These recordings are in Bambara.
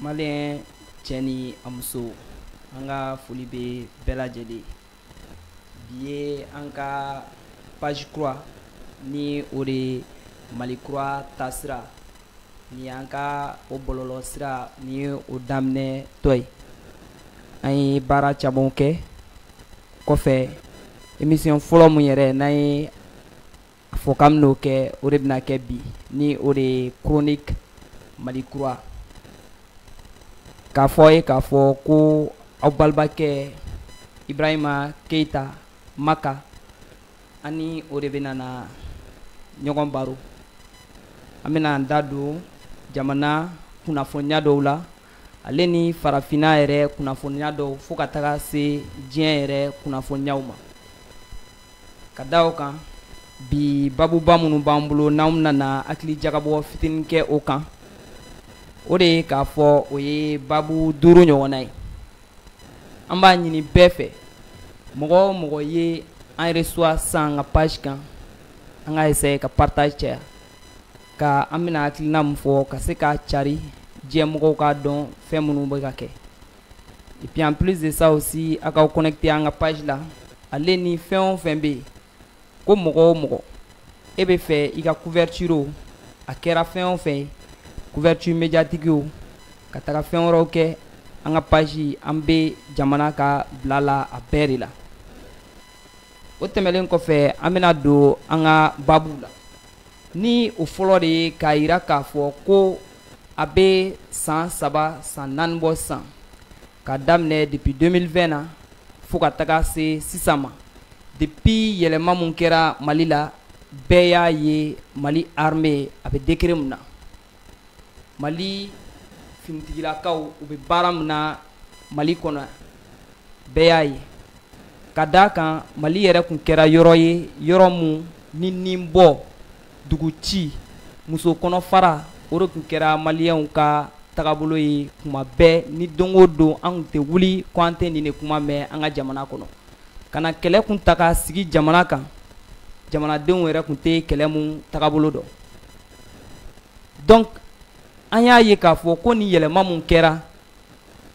Malien Jenny Amso anga foli be bela jeli biye anka page croix ni ore Mali croix tasra ni anka o bololo sira ni o damne toy ay bara chabonke ko fe émission folo mu yere nay fokam no ke o rebna ke bi ni ore chronique Mali croix ka foye ka fo ko awbalbake Ibrahima Keita Maka ani o rebenana nyogon baro amena ndadu jamana kunafonya dowla aleni farafina yere kunafonya do fuka taga se dien yere kunafonya uma kadaw kan bi babu bamunu bambulo namna na akli jagabo fitinke o kan ode ka fo oye babu duru nyonay amba nyini befe mogo ye en reçoit sang page kan anga essayer ka partage ka amina akilina mfo ka se ka chari diemogo ka don fait munu be ka ke et puis en plus de ça aussi aka connecter anga page là aleni fait be ko mogo e be fait ika couverture a kera fait couverture médiatique ka taga fait roke anga page ambe jamana ka blala a berila o temelen ko fe amena do anga babula ni o folo de kaira ka fo ko abe 107 109 ka damne depuis 2020 na fo ka taga se sisama depuis yelema mun kera Mali la beya ye Mali armée abe décret na Mali fintigila kaw ube baram na Mali kona beya ye kadaka Mali yere kun kera yoro ye yoro mu ni nimbo duguci muso kono fara oro kun kera Malien ka tagabolo ye kuma be ni dongo do an te wuli kwante ni ne kuma me anga jamana kono kana kele kun taka sigi jamana kan jamana den yere kun te kele mun tagabolo do donc anya ye ka fo ko ni yelema mun kera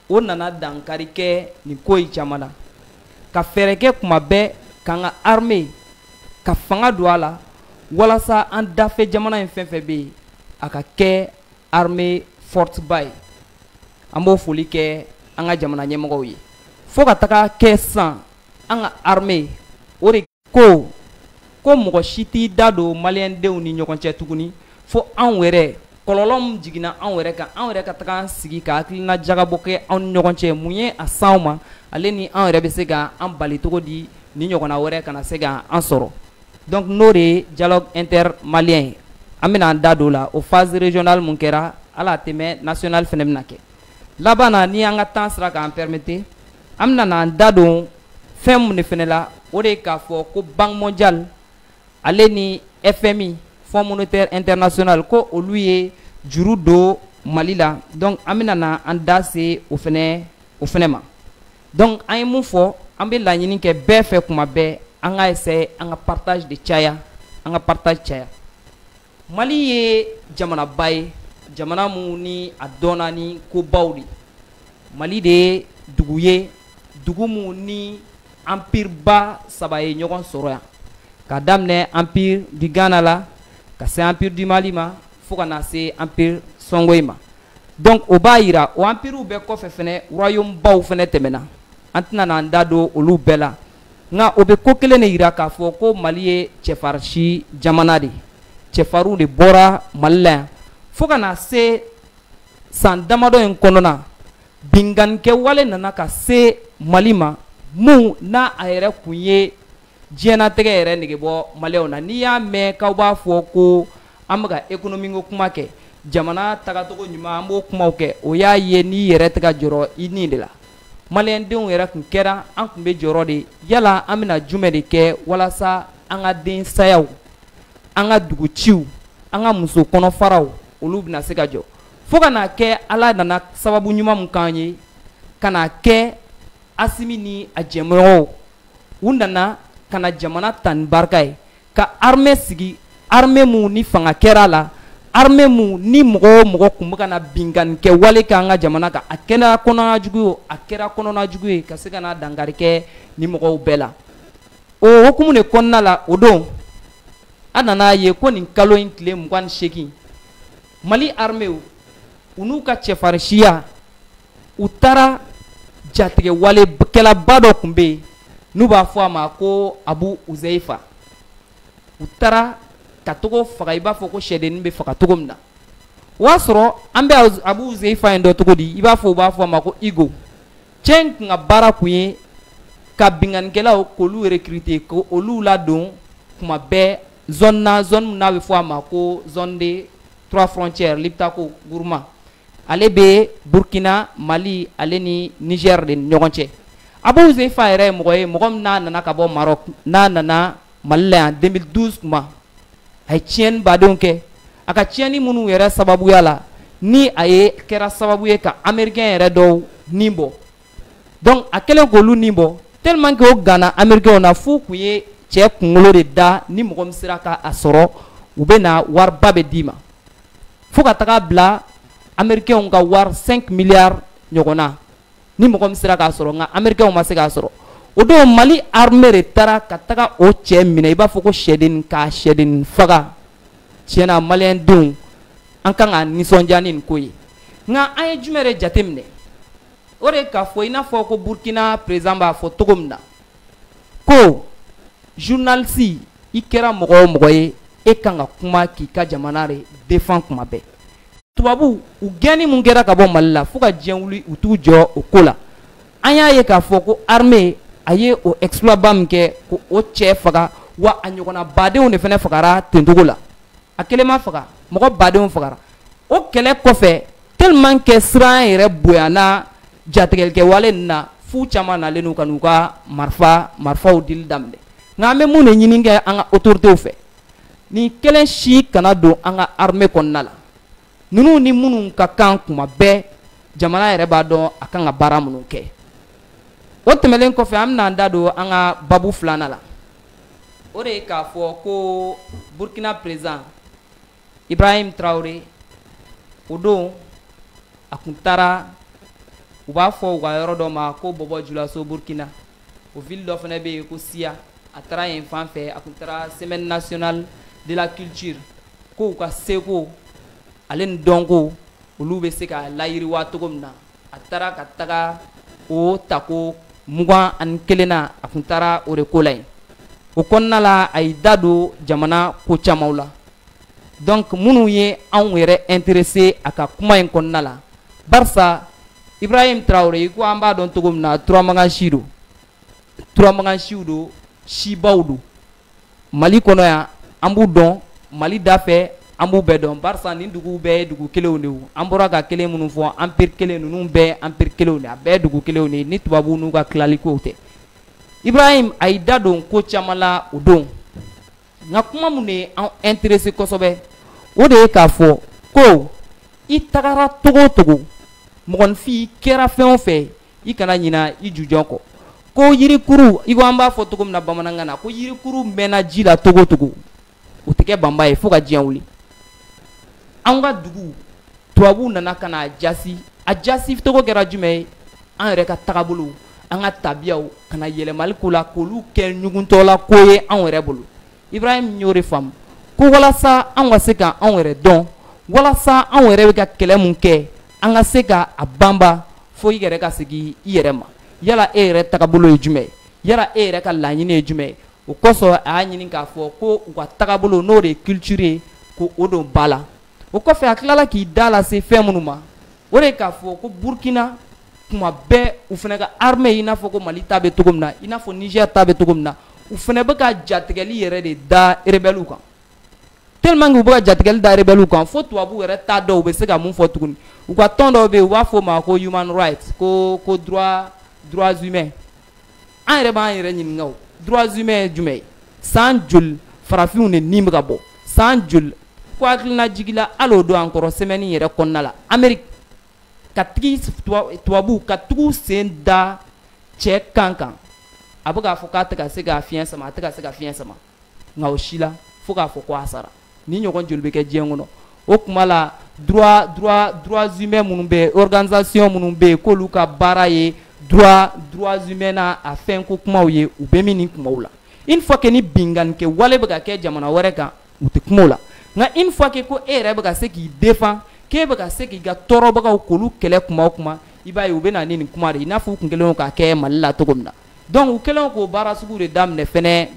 o nana dankari ke ni koyi jamana ka fereke kuma be kanga armée ka fanga do ala walasa an dafe jamana en fenfe be aka ke armée forte bay ambo foli ke anga jamana nyemgo yi fo ka taka ke san anga armée ore ko mogo shiti dado malien dew ni nyokon che tuguni fo an were kololom jigina an were ka taka sigi ka akilina jagaboke an nyokon che munye a sauma aleni an were be se ga an bali togo di ni nyokona were kana se ga an soro donc nore dialogue intermalien amina dado la au phase régionale munkera ala teme national fenemnake labana ni anga tansra ka en permettre amna na dado fem ne fenela ore ka fo ko banque mondiale aleni FMI Fonds monétaire international ko oluye juru do Mali la donc amina na andase o fenema donc ay mu fo ambe la nyini ke be fe kuma be anga essayer anga partage de chaya anga partage chaya Mali ye jamana bay jamana mu ni adona ni ko bawdi Mali de duguye dugu mu ni empire ba sabaye nyogon soroya ka damne empire du Ghana la ka se empire du Mali ma fo kana se empire songoima donc o ba yira o empire u be ko fefene royaume baw fene temena antina na ndado olu bela nga o be ko kele ne yira ka fo ko Mali ye chefarshi jamana de chefaru de bora Malien fo kana se san damado en konona bingan ke wale nana ka se Malima mu na ayere kunye jena tege yere nige bo Maleona ni ya me ka ba fo ko amaga economy ngo kuma ke jamana taga to ko nyuma ambo kuma ke o ya ye ni yere tega joro ini de la Malien den yere kun kera an kun be joro de yala amina jume de ke wala sa anga den sayaw anga dugu ciu anga muso kono faraw olu bina se ka jo fo kana ke ala nana sababu nyuma mun kanye kana ke asimi ni ajemro undana kana jamana tan barkay ka armée sigi armée mu ni fanga kera la armée mu ni mɔgɔ kun bɛ ka na binkanni kɛ wale kɛ an ka jamana kan a kɛra kɔnɔna jugu ye a kɛra kɔnɔna jugu ye ka se ka na dankari kɛ ni mɔgɔw bɛɛ la o hukumu de kɔnɔna la o don a nana ye ko nin kalo in tile 28 Mali armée u n'u ka cɛfarinsiya u taara jatigɛ wale kɛlɛba dɔ kun bɛ yen n'u b'a fɔ a ma ko Abu Uzaifa u taara ka togo faga i b'a fɔ ko sɛdennin bɛ faga togo min na o y'a sɔrɔ an bɛ Abu Uzaifa in dɔ togo di i b'a fɔ u b'a fɔ a ma ko Igo cɛ in kun ka baara kun ye ka bingannikɛlaw k'olu recruter ko olu ladon kuma bɛɛ zone min n'a bɛ fɔ a ma ko zone de 3 frontières Liptako Gourma ale bɛ Burkina Mali ale ni Niger de ɲɔgɔn cɛ Abu Uzaifa yɛrɛ ye mɔgɔ ye mɔgɔ min n'a nana ka bɔ Maroc n'a nana Mali la yan 2012 kuma a ye tiɲɛni badenw kɛ a ka tiɲɛni minnu yɛrɛ sababuya la ni a ye kɛra sababu ye ka américain yɛrɛ dɔw nin bɔ donc a kɛlen k'olu nin bɔ tellement que o gana américain na f'u kun ye cɛ kunkolo de da ni mɔgɔ min sera ka a sɔrɔ u bɛ na wariba bɛ d'i ma fo ka taga bila américain ka wari 5 milliards ɲɔgɔn na ni mɔgɔ min sera k'a sɔrɔ nka américain ma se k'a sɔrɔ o don Mali armée de taara ka taga o cɛ minɛ i b'a fɔ ko sɛdennin k'a sɛdennin faga tiɲɛna maliyɛn denw an kan ka nisɔndiya ni nin ko ye nka an ye jumɛn de jateminɛ o de k'a fɔ i n'a fɔ ko Burkina président b'a fɔ cogo min na ko journaliste i kɛra mɔgɔ o mɔgɔ ye e kan ka kuma k'i ka jamana de défend kuma bɛɛ tubabu u gɛnni mun kɛra ka bɔ Mali la fo ka diɲɛ wuli u t'u jɔ o ko la an y'a ye k'a fɔ ko armée a ye o exploit ba min kɛ ko o cɛ faga wa a ɲɔgɔnna badenw de fana fagara ten togo la a kelen ma faga mɔgɔ badenw fagara o kɛlɛ kɔfɛ tellement que siran yɛrɛ bonyana jatigɛlikɛ wale nin na fu caman nalen n'u ka n'u ka marifaw dili daminɛ nka an bɛ mun de ɲini kɛ an ka autorités fɛ ni kelen si kana don an ka armée kɔnɔna la ninnu ni minnu ka kan kuma bɛɛ jamana yɛrɛ b'a dɔn a kan ka baara minnu kɛ o tɛmɛlen kɔfɛ an bɛna an da don an ka babu filanan la o de ye k'a fɔ ko Burkina président Ibrahim Traoré o don a kun taara u b'a fɔ u ka yɔrɔ dɔ ma ko Bɔbɔ Julaso Burkina o ville dɔ fana bɛ yen ko Sia a taara yen fan fɛ a kun taara semaine nationale de la culture ko u ka seko ale ni dɔnko olu bɛ se ka layiriwa cogo min na a taara ka taga o tako 21 na a kun taara o de ko la yen o kɔnɔna la a y'i da don jamana ko camanw la donc minnu ye anw yɛrɛ intéressé a ka kuma in kɔnɔna la barisa Ibrahim Traoré ko an b'a dɔn cogo min na turamagansi don turamagansiw don sibaw don Mali kɔnɔ yan an b'u dɔn Mali da fɛ an b'u bɛɛ dɔn barisa nin duguw bɛɛ ye dugu kelenw de ye an bɔra ka kelen minnu fɔ empire kelen ninnu bɛɛ empire kelenw de a bɛɛ ye dugu kelenw de ye ni tubabuw n'u ka tilalikow tɛ Ibrahim a y'i da don ko caman la o don nka kuma mun de an intéressé kosɛbɛ o de ye k'a fɔ ko i tagara togo o togo mɔgɔninfin kɛra fɛn o fɛn i kana ɲina i jujɔn kɔ ko yirikuru i ko an b'a fɔ cogo min na bamanankan na ko yirikuru mɛnna ji la togo o togo o tɛ kɛ banba ye fo ka diɲɛ wuli an ka dugu tubabuw nana ka na a jasi togo kɛra jumɛn ye an yɛrɛ ka tagabolo an ka tabiyaw ka na yɛlɛmali ko la k'olu kɛ ɲuguntɔla ko ye anw yɛrɛ bolo Ibrahim y'o de faamu ko walasa an ka se ka anw yɛrɛ dɔn walasa anw yɛrɛ bɛ ka kɛlɛ mun kɛ an ka se ka a banba fo i yɛrɛ ka segin i yɛrɛ ma yala e yɛrɛ tagabolo ye jumɛn ye yala e yɛrɛ ka laɲini ye jumɛn ye o kosɔn a y'a ɲini k'a fɔ ko u ka tagabolo n'o de ye culture ye ko o don ba la o kɔfɛ a tilala k'i da lase fɛn minnu ma o de ye k'a fɔ ko Burkina kuma bɛɛ u fana ka armée i n'a fɔ ko Mali ta bɛ cogo min na i n'a fɔ Niger ta bɛ cogo min na u fana bɛ ka jatigɛli yɛrɛ de da rebelles kan tellement que u bɛ ka jatigɛli da rebelles kan fo tubabuw yɛrɛ t'a dɔn u bɛ se ka mun fɔ tuguni u ka tɔn dɔw bɛ yen u b'a fɔ o ma ko human rights ko droits humains an yɛrɛ b'an yɛrɛ ɲininka o droits humains ye jumɛn ye san joli farafinw de nin bɛ ka bɔ san joli ko hakilina jigila hali o don an kɔrɔ semaine yɛrɛ kɔnɔna la Amérique ka tigi tubabuw ka tugu sen da cɛ kan a bɛ k'a fɔ k'a tɛ ka se ka fiɲɛ sama a tɛ ka se ka fiɲɛ sama nka o si la fo k'a fɔ ko a sara ni ɲɔgɔn joli bɛ kɛ diɲɛ kɔnɔ o kuma la droits humains minnu bɛ organisation minnu bɛ k'olu ka baara ye droits humains na a fɛn ko kumaw ye u bɛ min nin kumaw la une fois que ni binganikɛ wale bɛ ka kɛ jamana wɛrɛ kan u tɛ kumaw la nka une fois que ko e yɛrɛ bɛ ka se k'i défend k'e bɛ ka se k'i ka tɔɔrɔbagaw k'olu kɛlɛ kuma o kuma i b'a ye u bɛ na ni nin kuma de i n'a fɔ u tun kɛlen don k'a kɛ Mali la cogo min na donc u kɛlen k'o baara sugu de daminɛ fɛnɛ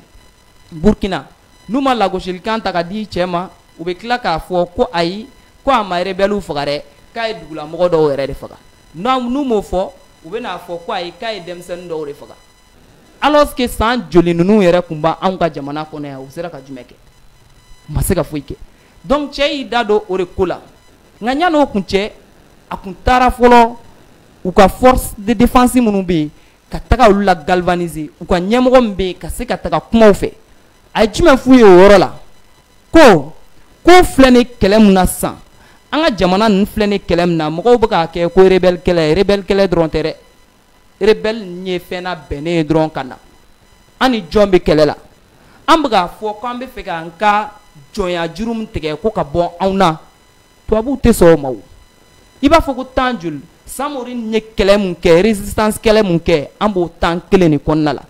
Burkina n'u ma lagosilikan ta ka di cɛ ma u bɛ tila k'a fɔ ko ayi ko a ma rebelle faga dɛ k'a ye dugulamɔgɔ dɔw yɛrɛ de faga n'u m'o fɔ u bɛ n'a fɔ ko ayi k'a ye denmisɛnnin dɔw de faga alors que san joli ninnu yɛrɛ tun b'anw ka jamana kɔnɔ yan u sera ka jumɛn kɛ u ma se ka foyi kɛ donc cɛ y'i da don o de ko la nka yan'o kun cɛ a kun taara fɔlɔ u ka force de défense minnu bɛ yen ka taga olu la galvaniser u ka ɲɛmɔgɔ min bɛ yen ka se ka taga kumaw fɛ a ye jumɛn f'u ye o yɔrɔ la ko filɛ ni kɛlɛ min na sisan an ka jamana ninnu filɛ ni kɛlɛ min na mɔgɔw bɛ k'a kɛ ko rebelle kɛlɛ dɔrɔn tɛ dɛ rebelle ye fɛn na bɛnnen ye dɔrɔn ka na an ni jɔn bɛ kɛlɛ la an bɛ k'a fɔ k'an bɛ fɛ k'an ka jɔnya juru min tigɛ ko ka bɔ anw na tubabuw tɛ sɔn o ma o i b'a fɔ ko temps joli Samori ye kɛlɛ mun kɛ résistance kɛlɛ mun kɛ an b'o temps kelen de kɔnɔna la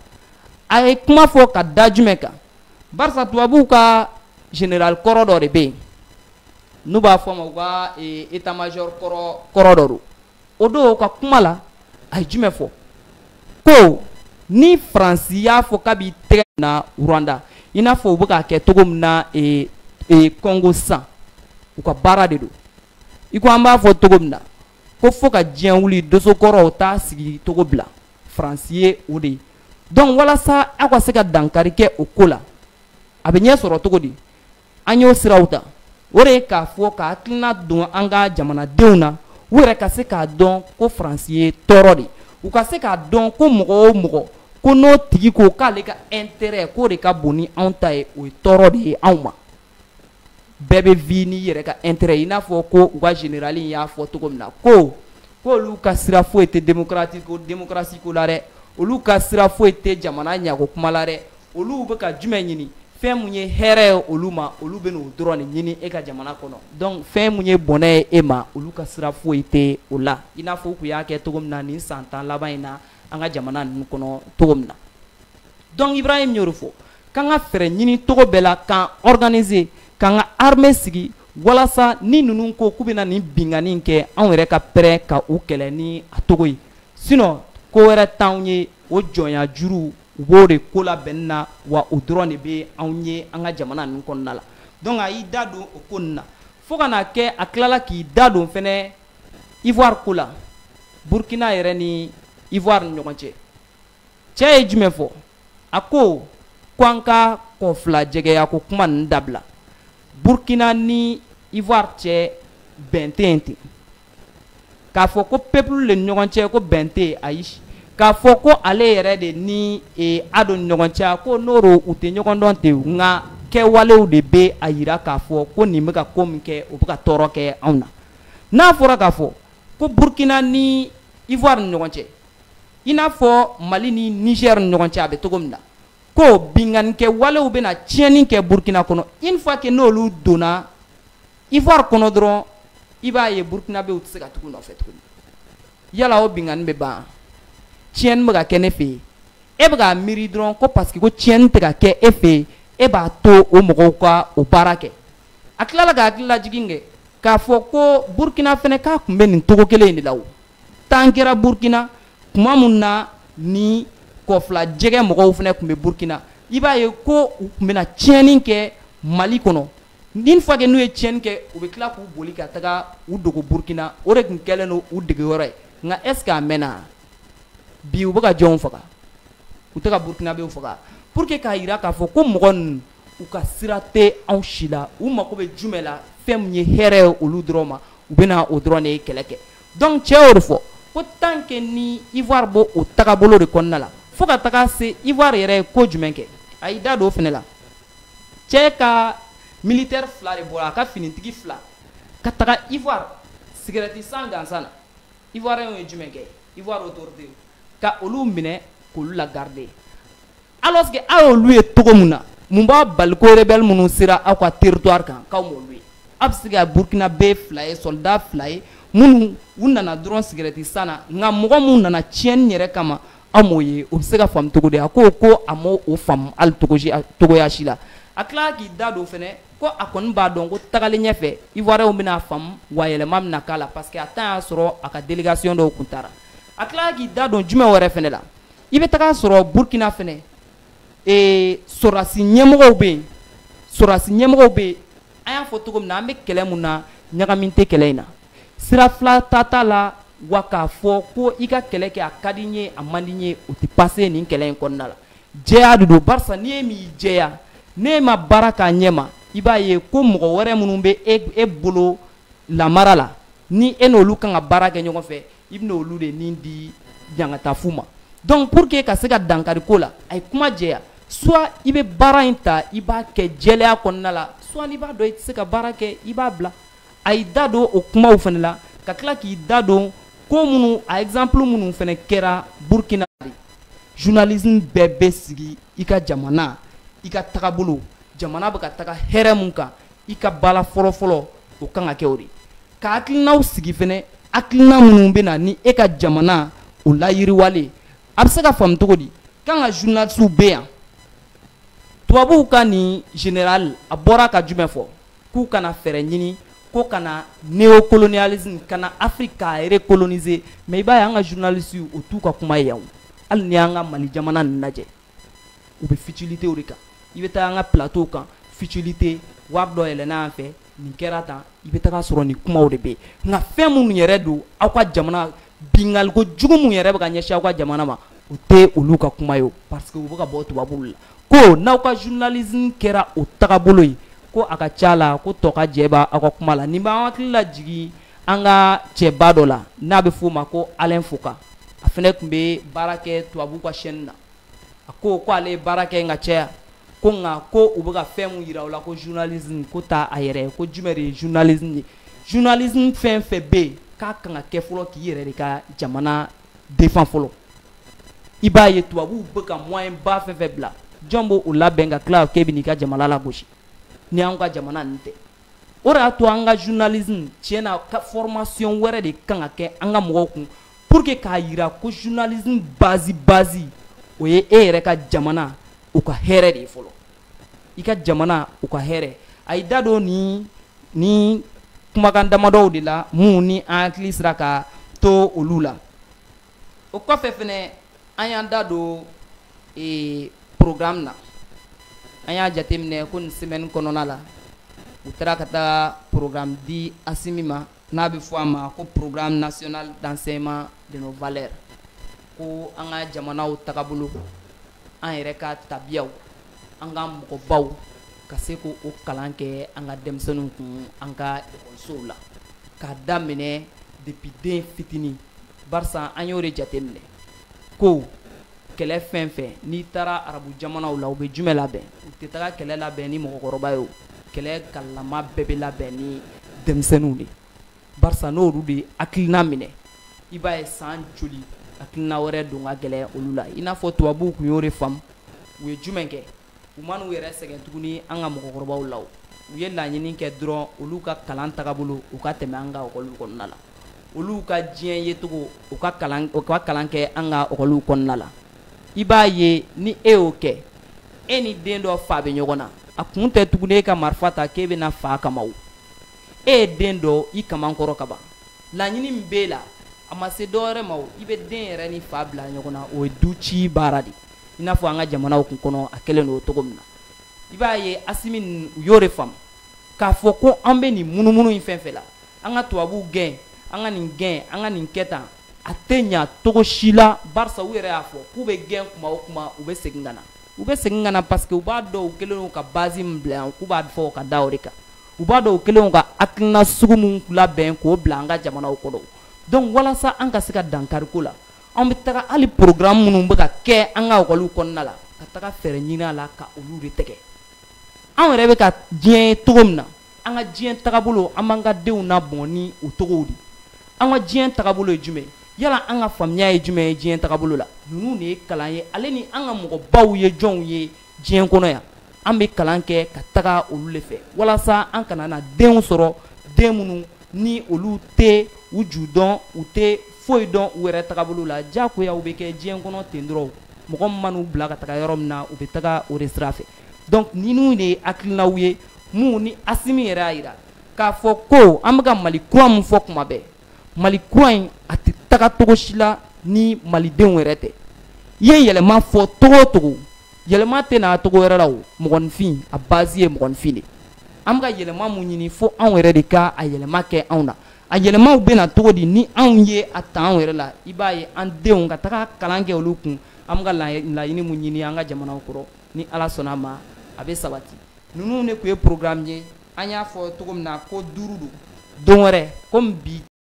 a ye kuma fɔ ka da jumɛn kan barisa tubabuw ka général kɔrɔ dɔ de bɛ yen n'u b'a fɔ ma u ka état major kɔrɔ dɔ don o don ka kuma la a ye jumɛn fɔ ko ni Faransi y'a fɔ k'a b'i tɛgɛ na Rwanda i n'a fɔ u bɛ k'a kɛ cogo min na Congo sisan u ka baara de don i ko an b'a fɔ cogo min na ko fo ka diɲɛ wuli dosokɔrɔw t'a sigi cogo bila Faransi ye o de ye donc walasa aw ka se ka dankari kɛ o ko la a bɛ ɲɛ sɔrɔ cogo di an y'o siraw ta o de ye k'a fɔ ka hakilina don an ka jamanadenw na u yɛrɛ ka se k'a dɔn ko Faransi ye tɔɔrɔ de u ka se k'a dɔn ko mɔgɔ o mɔgɔ ko n'o tigi ko k'ale ka intérêt k'o de ka bon ni anw ta ye o ye tɔɔrɔ de ye anw ma bɛɛ bɛ vi n'i yɛrɛ ka intérêt i n'a fɔ ko u ka général y'a fɔ cogo min na ko olu ka sira foyi tɛ démocratie ko la dɛ olu ka sira foyi tɛ jamana ɲago kuma la dɛ olu bɛ ka jumɛn ɲini fɛn mun ye hɛrɛ ye olu ma olu bɛ n'o dɔrɔn de ɲini e ka jamana kɔnɔ donc fɛn mun ye bɔnɛ ye e ma olu ka sira foyi tɛ o la i n'a fɔ u tun y'a kɛ cogo min na nin san 10 laban in na an ka jamana ninnu kɔnɔ cogo min na donc Ibrahim y'o de fɔ k'an ka fɛɛrɛ ɲini cogo bɛɛ la k'an organiser k'an ka armée sigi walasa ni ninnu ko k'u bɛna nin bingani kɛ anw yɛrɛ ka pɛrɛn ka u kɛlɛ ni a cogo ye sinon ko wɛrɛ t'anw ye o jɔnya juru u b'o de ko labɛnni na wa o dɔrɔn de bɛ anw ye an ka jamana ninnu kɔnɔna la donc a y'i da don o ko ninnu na fo ka n'a kɛ a tilala k'i da don fɛnɛ Ivoire ko la Burkina yɛrɛ ni Ivoire ni ɲɔgɔn cɛ cɛ ye jumɛn fɔ a ko an ka kɔfila jɛgɛya ko kuma ninnu dabila Burkina ni Ivoire cɛ bɛn tɛ yen ten k'a fɔ ko peuple le ni ɲɔgɔn cɛ ko bɛn tɛ yen ayi k'a fɔ ko ale yɛrɛ de ni Ado ni ɲɔgɔn cɛ ko n'o don u tɛ ɲɔgɔn dɔn ten nka kɛwalew de bɛ a yira k'a fɔ ko nin bɛ ka ko min kɛ o bɛ ka tɔɔrɔ kɛ anw na n'a fɔra k'a fɔ ko Burkina ni Ivoire ni ɲɔgɔn cɛ i n'a fɔ Mali ni Niger ni ɲɔgɔn cɛ a bɛ cogo min na ko binganikɛ walew bɛna tiɲɛni kɛ Burkina kɔnɔ une fois que n'olu donna Ivoire kɔnɔ dɔrɔn i b'a ye Burkinabéw tɛ se ka tugu nɔfɛ tuguni yala o bingani bɛ ban tiɲɛni bɛ ka kɛ ne fɛ yen e bɛ k'a miiri dɔrɔn ko parce que ko tiɲɛni tɛ ka kɛ e fɛ yen e b'a to o mɔgɔw ka o baara kɛ a tilala ka hakililajigin kɛ k'a fɔ ko Burkina fɛnɛ k'a tun bɛ nin cogo kelen in de la o tan kɛra Burkina tuma min na ni kɔfila jɛgɛ mɔgɔw fɛnɛ tun bɛ Burkina i b'a ye ko u tun bɛna tiɲɛni kɛ Mali kɔnɔ une fois que n'u ye tiɲɛni kɛ u bɛ tila k'u boli ka taga u dogo Burkina o de tun kɛlen don u degeyɔrɔ ye nka est ce que a mɛnna bi u bɛ ka jɔnw faga u tɛ ka Burkinabéw faga pour que k'a yira k'a fɔ ko mɔgɔ ninnu u ka sira tɛ anw si la u mago bɛ jumɛn la fɛn min ye hɛrɛ ye olu dɔrɔn ma u bɛna o dɔrɔn de kɛlɛ kɛ donc cɛ y'o de fɔ ko tant que ni Ivoire b'o o tagabolo de kɔnɔna la fo ka taga se Ivoire yɛrɛ ye ko jumɛn kɛ a y'i da don o fɛnɛ la cɛ ka militaire fila de bɔra a ka finitigi fila ka taga Ivoire cigarette san gansan na Ivoirien ye jumɛn kɛ Ivoire autorité ka olu minɛ k'olu la garder alors que aw y'olu ye cogo min na mun b'a bali ko rebelle minnu sera aw ka territoire kan k'aw m'olu ye a bɛ se ka burkinabé fila ye soldat fila ye minnu u nana dɔrɔn cigarette san na nka mɔgɔ minnu nana tiɲɛni yɛrɛ kama aw m'o ye o bɛ se ka faamu cogo di a ko a m'o faamu hali togoya si la a tila k'i da don fɛnɛ ko a kɔni b'a dɔn ko tagalen ɲɛfɛ ivoiriyɛnw bɛna faamu wa yɛlɛma bɛna k'a la parce que a temps y'a sɔrɔ a ka délégation dɔw kun taara a tila k'i da don jumɛn wɛrɛ fɛnɛ la i bɛ taga sɔrɔ Burkina fɛnɛ sɔrasi ɲɛmɔgɔw bɛ yen sɔrasi ɲɛmɔgɔw bɛ yen an y'a fɔ cogo min na an bɛ kɛlɛ mun na ɲagamin tɛ kɛlɛ in na sira fila t'a la wa k'a fɔ ko i ka kɛlɛ kɛ a ka di n ye a man di n ye o tɛ passe nin kɛlɛ in kɔnɔna la jɛya de don barisa n'i ye min jɛya n'e ma baara k'a ɲɛ ma i b'a ye ko mɔgɔ wɛrɛ minnu bɛ e bolo lamara la ni e n'olu kan ka baara kɛ ɲɔgɔn fɛ i bɛna olu de nin di ɲangatafu ma donc pour que ka se ka dankari ko la a ye kuma jɛya soit i bɛ baara in ta i b'a kɛ jɛlɛya kɔnɔna la soit n'i b'a dɔn i tɛ se ka baara kɛ i b'a bila a y'i da don o kumaw fana la ka tila k'i da don ko minnu a exemple minnu fana kɛra Burkina de journalisme bɛɛ bɛ sigi i ka jamana i ka tagabolo jamana bɛ ka taga hɛrɛ mun kan i ka baara fɔlɔ-fɔlɔ o kan ka kɛ o de ka hakilinaw sigi fɛnɛ hakilina minnu bɛ na ni e ka jamana o layiriwale a bɛ se ka faamu cogo di kan ka journalistes bɛ yan tubabuw ka nin général a bɔra ka jumɛn fɔ k'u kana fɛɛrɛ ɲini ko kana néocolonialisme kana Afrique k'a recoloniser mais i b'a ye an ka journalistes o t'u ka kuma ye yan hali ni y'an ka Mali jamana nin lajɛ u bɛ futilité o de kan i bɛ taa an ka plateau kan futilité wari dɔ yɛlɛnna an fɛ nin kɛra tan i bɛ taga sɔrɔ nin kumaw de bɛ yen nka fɛn minnu yɛrɛ don aw ka jamana bingaliko jugu minnu yɛrɛ bɛ ka ɲɛsin aw ka jamana ma o tɛ olu ka kuma ye o parce que u bɛ ka bɔ tubabuw la ko n'aw ka journalisme kɛra o tagabolo ye ko a ka ca la ko tɔ ka jɛ b'a aw ka kuma la nin b'an hakili lajigi an ka cɛba dɔ la n'a bɛ f'o ma ko Alain Foka a fɛnɛ tun bɛ baara kɛ tubabuw ka chaîne na a ko ale ye baara kɛ nka caya ko nka ko u bɛ ka fɛn mun yira u la ko journalisme ko t'a a yɛrɛ ye ko jumɛn de ye journalisme ye journalisme fɛn fɛn bɛ yen k'a kan ka kɛ fɔlɔ k'i yɛrɛ de ka jamana défend fɔlɔ i b'a ye tubabuw bɛ ka moyen ba fɛn fɛn bila jɔn b'o labɛn ka tila k'e bɛ n'i ka jamana lagosi ni an ka jamana nin tɛ o de y'a to an ka journalisme tiɲɛna ka formation wɛrɛ de kan ka kɛ an ka mɔgɔw kun pour que k'a yira ko journalisme base o ye e yɛrɛ ka jamana u ka hɛrɛ de ye fɔlɔ i ka jamana u ka hɛrɛ a y'i da don ni kumakan damadɔw de la mun ni an hakili sera ka to olu la o kɔfɛ fɛnɛ an y'an da don programme na an y'a jateminɛ ko nin semaine kɔnɔna la u taara ka taa programme di Asimi ma n'a bɛ fɔ a ma ko programme national d'enseignement de nos valeurs ko an ka jamanaw tagabolo an yɛrɛ ka tabiyaw an ka mɔgɔbaw ka se ko o kalan kɛ an ka denmisɛnninw kun an ka ekɔlisow la k'a daminɛ depuis den fitinin barisa an y'o de jateminɛ ko kɛlɛ fɛn fɛn n'i taara arabu jamanaw la u bɛ jumɛn labɛn u tɛ taga kɛlɛ labɛn ni mɔgɔkɔrɔba ye o kɛlɛ kalama bɛɛ bɛ labɛn ni denmisɛnninw de barisa n'olu de hakilina minɛ i b'a ye san joli hakilina wɛrɛ don ka gɛlɛn olu la i n'a fɔ tubabuw kun y'o de faamu u ye jumɛn kɛ u ma n'u yɛrɛ sɛgɛn tuguni an ka mɔgɔkɔrɔbaw la u ye laɲini kɛ dɔrɔn olu ka kalan tagabolo u ka tɛmɛ an ka ekɔliw kɔnɔna la olu ka diɲɛ yecogo u ka kalan kɛ an ka ekɔliw kɔnɔna la i b'a ye ni e y'o kɛ e ni den dɔ fa bɛ ɲɔgɔn na a kun tɛ tuguni e ka marifa ta k'e bɛna fa kama o e ye den dɔ i kaman kɔrɔ ka ban laɲini min b'e la a ma se dɔwɛrɛ ma o i bɛ den yɛrɛ ni fa bila ɲɔgɔn na o ye du ci baara de i n'a fɔ an ka jamanaw kun kɔnɔ a kɛlen don o cogo min na i b'a ye Asimi u y'o de faamu k'a fɔ ko an bɛ nin munumunu in fɛn fɛn la an ka tubabuw gɛn an ka nin gɛn an ka nin kɛ tan a tɛ ɲa cogo si la barisa u yɛrɛ y'a fɔ k'u bɛ gɛn kuma o kuma u bɛ segin ka na u bɛ segin ka na parce que u b'a dɔn u kɛlen don ka base min bila yan k'u b'a fɔ ka da o de kan u b'a dɔn u kɛlen don ka hakilina sugu min labɛn k'o bila an ka jamanaw kɔnɔ donc walasa an ka se ka dankari ko la an bɛ taga hali programme minnu bɛ ka kɛ an ka ekɔliw kɔnɔna la ka taga fɛɛrɛ ɲini a la ka olu de tigɛ an yɛrɛ bɛ ka diɲɛ ye cogo min na an ka diɲɛ tagabolo an b'an ka denw labɔn ni o cogow de an ka diɲɛ tagabolo ye jumɛn yala an ka faamuya ye jumɛn ye diɲɛ tagabolo la ninnu de ye kalan ye ale ni an ka mɔgɔbaw ye jɔnw ye diɲɛ kɔnɔ yan an bɛ kalan kɛ ka taga olu le fɛ walasa an kana na denw sɔrɔ den minnu ni olu tɛ u ju dɔn u tɛ foyi dɔn u yɛrɛ tagabolo la diyagoya u bɛ kɛ diɲɛ kɔnɔ ten dɔrɔn mɔgɔ min man'u bila ka taga yɔrɔ min na u bɛ taga o de sira fɛ donc ninnu de ye hakilinaw ye mun ni Asimi yɛrɛ y'a jira k'a fɔ ko an bɛ ka Mali kura min fɔ kuma bɛɛ Mali kura in a tɛ taga cogo si la ni malidenw yɛrɛ tɛ i ye yɛlɛma fɔ togo o togo yɛlɛma tɛ na togo wɛrɛ la o mɔgɔninfin a base ye mɔgɔninfin de an bɛ ka yɛlɛma mun ɲini fo anw yɛrɛ de ka a yɛlɛma kɛ anw na a yɛlɛmaw bɛ na cogo di ni anw ye a ta anw yɛrɛ la i b'a ye an denw ka taga kalan kɛ olu kun an bɛ ka laɲini mun ɲini an ka jamanaw kɔrɔ ni Ala sɔnna a ma a bɛ sabati ninnu de tun ye programme ye an y'a fɔ cogo min na ko 5 don don wɛrɛ komi bi